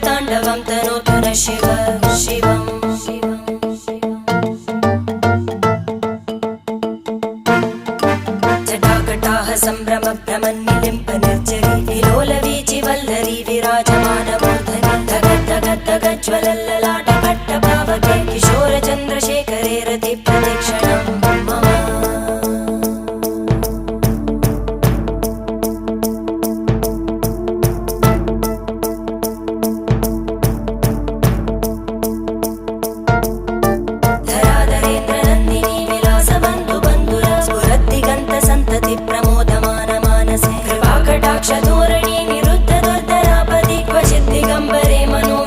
ताण्डवं तनोतु न शिव शिवम् जटाकटाः सम्भ्रम भ्रमन्निलिम्प निर्जरी विलोलवीचि वल्लरी विराजमानमूर्धनि धगद्धगद्धगज्ज्वलल्ललाट पट्टपावके किशोरचन्द्रशेखरे रति प्रदक्षिणं मम प्रमोदमान मानसे कृपाकटाक्षधोरणी निरुद्ध दुर्धरापदि क्वचित् दिगम्बरे मनो